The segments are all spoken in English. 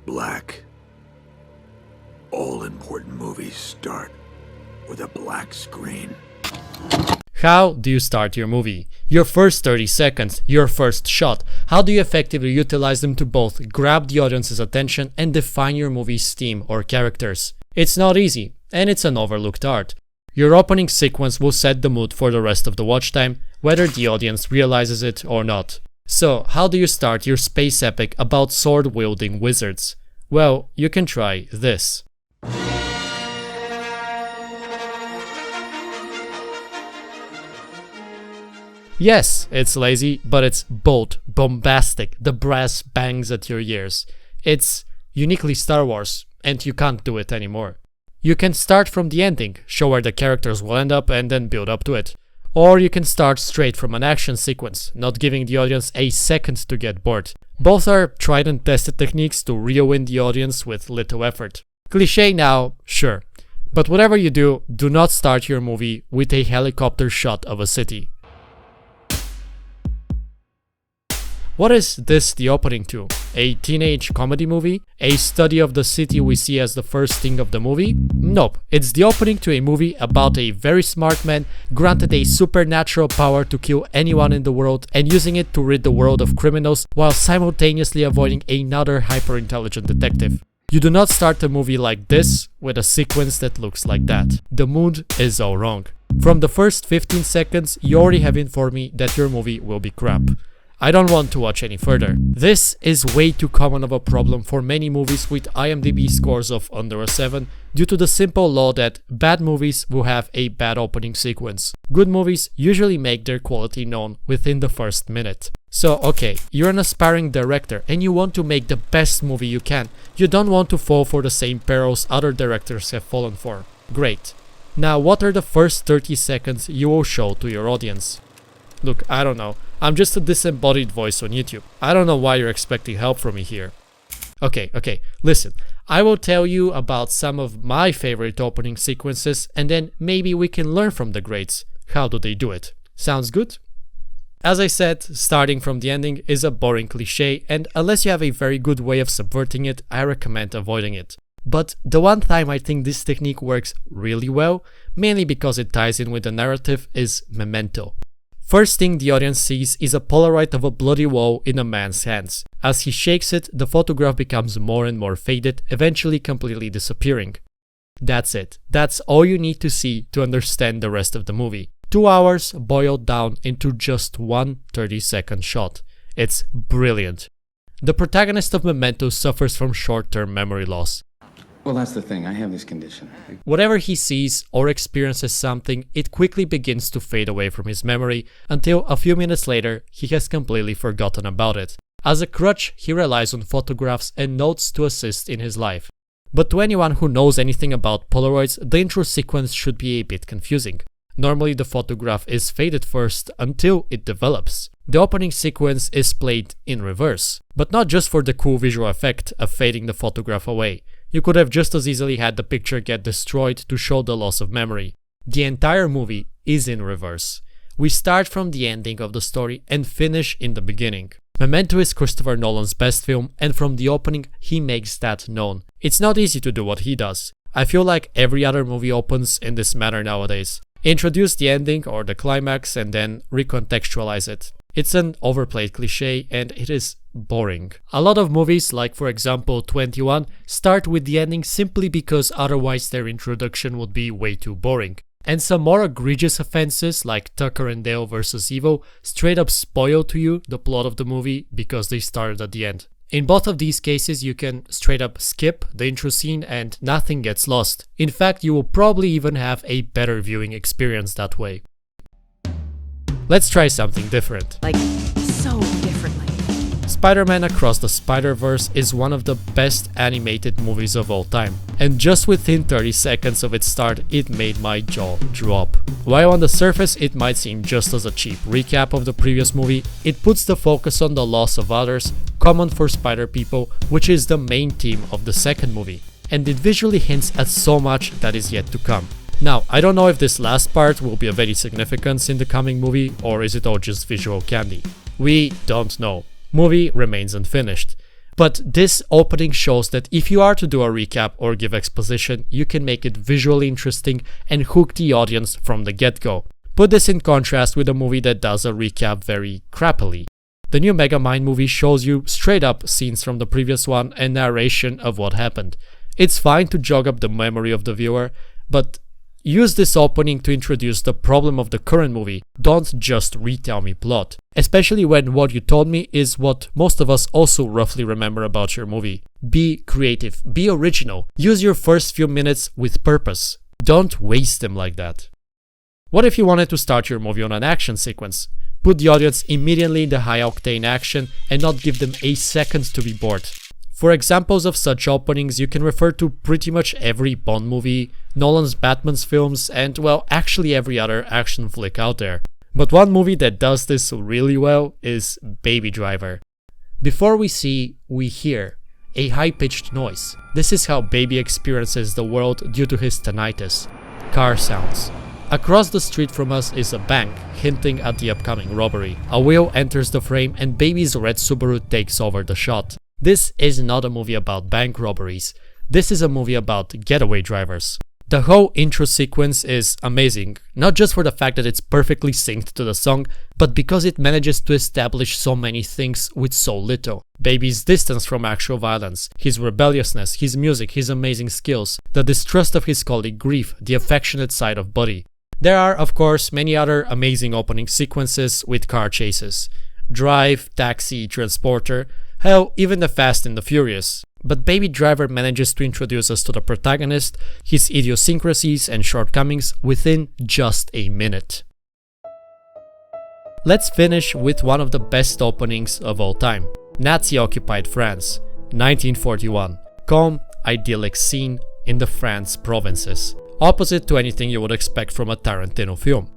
Black. All important movies start with a black screen. How do you start your movie? Your first 30 seconds, your first shot. How do you effectively utilize them to both grab the audience's attention and define your movie's theme or characters? It's not easy, and it's an overlooked art. Your opening sequence will set the mood for the rest of the watch time, whether the audience realizes it or not. So, how do you start your space epic about sword-wielding wizards? Well, you can try this. Yes, it's lazy, but it's bold, bombastic, the brass bangs at your ears. It's uniquely Star Wars, and you can't do it anymore. You can start from the ending, show where the characters will end up and then build up to it. Or you can start straight from an action sequence, not giving the audience a second to get bored. Both are tried and tested techniques to reel in the audience with little effort. Cliché now, sure. But whatever you do, do not start your movie with a helicopter shot of a city. What is this the opening to? A teenage comedy movie? A study of the city we see as the first thing of the movie? Nope, it's the opening to a movie about a very smart man granted a supernatural power to kill anyone in the world and using it to rid the world of criminals while simultaneously avoiding another hyper-intelligent detective. You do not start a movie like this with a sequence that looks like that. The mood is all wrong. From the first 15 seconds, you already have informed me that your movie will be crap. I don't want to watch any further. This is way too common of a problem for many movies with IMDb scores of under a 7 due to the simple law that bad movies will have a bad opening sequence. Good movies usually make their quality known within the first minute. So okay, you're an aspiring director and you want to make the best movie you can. You don't want to fall for the same perils other directors have fallen for. Great. Now what are the first 30 seconds you will show to your audience? Look, I don't know. I'm just a disembodied voice on YouTube. I don't know why you're expecting help from me here. Okay, listen. I will tell you about some of my favorite opening sequences and then maybe we can learn from the greats. How do they do it? Sounds good? As I said, starting from the ending is a boring cliche and unless you have a very good way of subverting it, I recommend avoiding it. But the one time I think this technique works really well, mainly because it ties in with the narrative, is Memento. First thing the audience sees is a Polaroid of a bloody wall in a man's hands. As he shakes it, the photograph becomes more and more faded, eventually completely disappearing. That's it. That's all you need to see to understand the rest of the movie. 2 hours boiled down into just one 30-second shot. It's brilliant. The protagonist of Memento suffers from short-term memory loss. Well, that's the thing. I have this condition. Whatever he sees or experiences something, it quickly begins to fade away from his memory until a few minutes later, he has completely forgotten about it. As a crutch, he relies on photographs and notes to assist in his life. But to anyone who knows anything about Polaroids, the intro sequence should be a bit confusing. Normally the photograph is faded first until it develops. The opening sequence is played in reverse, but not just for the cool visual effect of fading the photograph away. You could have just as easily had the picture get destroyed to show the loss of memory. The entire movie is in reverse. We start from the ending of the story and finish in the beginning. Memento is Christopher Nolan's best film and from the opening he makes that known. It's not easy to do what he does. I feel like every other movie opens in this manner nowadays. Introduce the ending or the climax and then recontextualize it. It's an overplayed cliche and it is boring. A lot of movies, like for example 21, start with the ending simply because otherwise their introduction would be way too boring. And some more egregious offenses like Tucker and Dale vs. Evil straight up spoil to you the plot of the movie because they started at the end. In both of these cases you can straight up skip the intro scene and nothing gets lost. In fact, you will probably even have a better viewing experience that way. Let's try something different. Like, so differently. Spider-Man Across the Spider-Verse is one of the best animated movies of all time, and just within 30 seconds of its start it made my jaw drop. While on the surface it might seem just as a cheap recap of the previous movie, it puts the focus on the loss of others, common for spider people, which is the main theme of the second movie, and it visually hints at so much that is yet to come. Now, I don't know if this last part will be of any significance in the coming movie, or is it all just visual candy? We don't know. Movie remains unfinished. But this opening shows that if you are to do a recap or give exposition, you can make it visually interesting and hook the audience from the get-go. Put this in contrast with a movie that does a recap very crappily. The new Megamind movie shows you straight up scenes from the previous one and narration of what happened. It's fine to jog up the memory of the viewer, but use this opening to introduce the problem of the current movie. Don't just retell me plot. Especially when what you told me is what most of us also roughly remember about your movie. Be creative, be original, use your first few minutes with purpose. Don't waste them like that. What if you wanted to start your movie on an action sequence? Put the audience immediately in the high-octane action and not give them a second to be bored. For examples of such openings, you can refer to pretty much every Bond movie, Nolan's Batman's films, and well, actually every other action flick out there. But one movie that does this really well is Baby Driver. Before we see, we hear a high-pitched noise. This is how Baby experiences the world due to his tinnitus. Car sounds. Across the street from us is a bank, hinting at the upcoming robbery. A wheel enters the frame and Baby's red Subaru takes over the shot. This is not a movie about bank robberies. This is a movie about getaway drivers. The whole intro sequence is amazing, not just for the fact that it's perfectly synced to the song, but because it manages to establish so many things with so little. Baby's distance from actual violence, his rebelliousness, his music, his amazing skills, the distrust of his colleague Grief, the affectionate side of Buddy. There are, of course, many other amazing opening sequences with car chases. Drive, Taxi, Transporter, hell, even The Fast and the Furious. But Baby Driver manages to introduce us to the protagonist, his idiosyncrasies and shortcomings within just a minute. Let's finish with one of the best openings of all time. Nazi-occupied France, 1941. Calm, idyllic scene in the France provinces. Opposite to anything you would expect from a Tarantino film.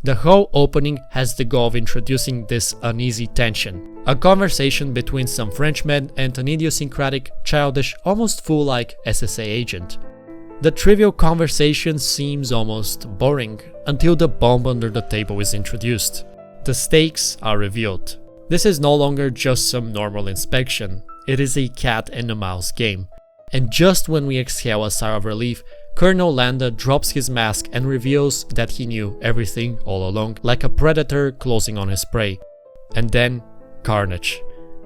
The whole opening has the goal of introducing this uneasy tension, a conversation between some Frenchmen and an idiosyncratic, childish, almost fool-like SSA agent. The trivial conversation seems almost boring until the bomb under the table is introduced. The stakes are revealed. This is no longer just some normal inspection, it is a cat and a mouse game. And just when we exhale a sigh of relief, Colonel Landa drops his mask and reveals that he knew everything all along, like a predator closing on his prey. And then, carnage.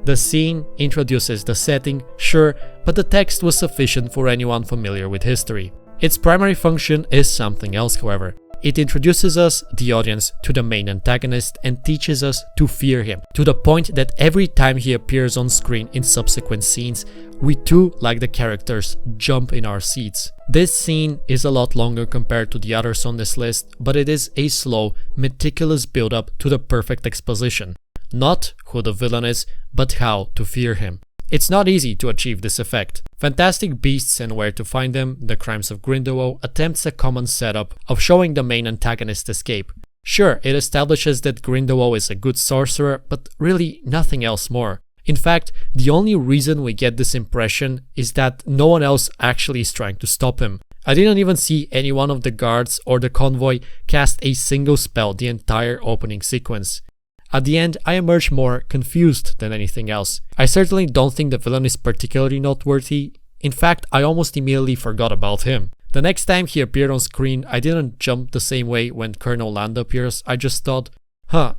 The scene introduces the setting, sure, but the text was sufficient for anyone familiar with history. Its primary function is something else, however. It introduces us, the audience, to the main antagonist and teaches us to fear him, to the point that every time he appears on screen in subsequent scenes, we too, like the characters, jump in our seats. This scene is a lot longer compared to the others on this list, but it is a slow, meticulous build-up to the perfect exposition. Not who the villain is, but how to fear him. It's not easy to achieve this effect. Fantastic Beasts and Where to Find Them, The Crimes of Grindelwald attempts a common setup of showing the main antagonist escape. Sure, it establishes that Grindelwald is a good sorcerer, but really nothing else more. In fact, the only reason we get this impression is that no one else actually is trying to stop him. I didn't even see any one of the guards or the convoy cast a single spell the entire opening sequence. At the end, I emerge more confused than anything else. I certainly don't think the villain is particularly noteworthy. In fact, I almost immediately forgot about him. The next time he appeared on screen, I didn't jump the same way when Colonel Landa appears. I just thought,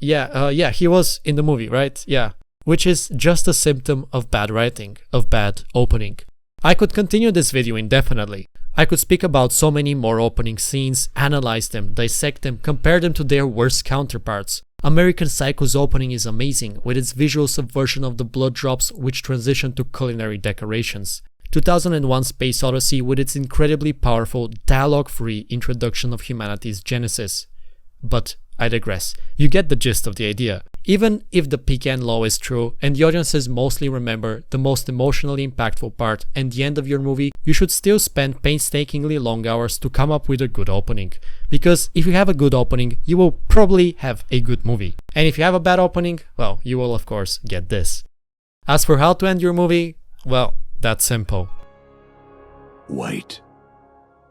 yeah, he was in the movie, right? Yeah. Which is just a symptom of bad writing, of bad opening. I could continue this video indefinitely. I could speak about so many more opening scenes, analyze them, dissect them, compare them to their worst counterparts. American Psycho's opening is amazing, with its visual subversion of the blood drops which transition to culinary decorations. 2001 Space Odyssey with its incredibly powerful, dialogue-free introduction of humanity's genesis. But I digress. You get the gist of the idea. Even if the peak and low is true, and the audiences mostly remember the most emotionally impactful part and the end of your movie, you should still spend painstakingly long hours to come up with a good opening. Because if you have a good opening, you will probably have a good movie. And if you have a bad opening, well, you will of course get this. As for how to end your movie, well, that's simple. White.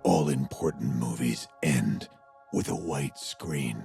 All important movies end with a white screen.